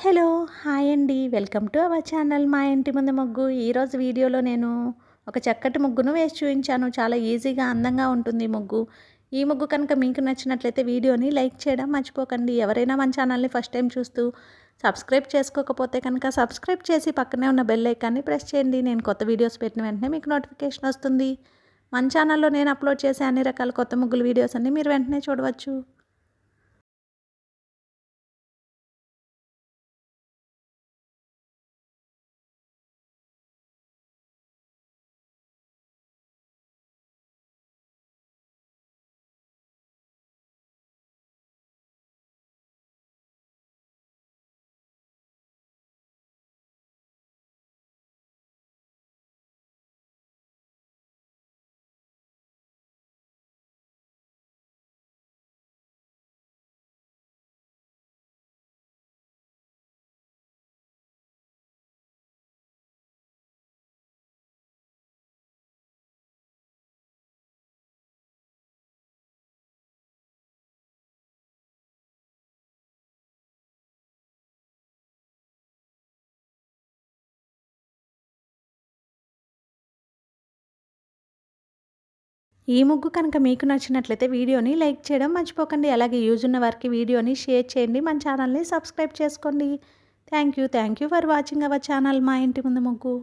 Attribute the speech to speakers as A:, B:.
A: Hello! Hi అండి. Welcome to our channel మా ఇంటి ముందు ముగ్గు. ఈరోజు వీడియోలో నేను ఒక చక్కటి ముగ్గును వేసి చూయించాను. చాలా ఈజీగా, అందంగా ఉంటుంది ఈ ముగ్గు. ఈ ముగ్గు కనుక మీకు నచ్చినట్లయితే వీడియోని లైక్ చేయడం మర్చిపోకండి. ఎవరైనా మన ఛానల్ని ఫస్ట్ టైం చూస్తూ సబ్స్క్రైబ్ చేసుకోకపోతే కనుక సబ్స్క్రైబ్ చేసి పక్కనే ఉన్న బెల్ ఐకాన్ని ప్రెస్ చేయండి. నేను కొత్త వీడియోస్ పెట్టిన వెంటనే మీకు నోటిఫికేషన్ వస్తుంది. మన ఛానల్లో నేను అప్లోడ్ చేసే అన్ని రకాల కొత్త ముగ్గుల వీడియోస్ అన్ని మీరు వెంటనే చూడవచ్చు. ఈ ముగ్గు కనుక మీకు నచ్చినట్లయితే వీడియోని లైక్ చేయడం మర్చిపోకండి. అలాగే యూజ్ ఉన్న వారికి వీడియోని షేర్ చేయండి. మన ఛానల్ని సబ్స్క్రైబ్ చేసుకోండి. Thank you for watching our channel మా ఇంటి ముందు ముగ్గు.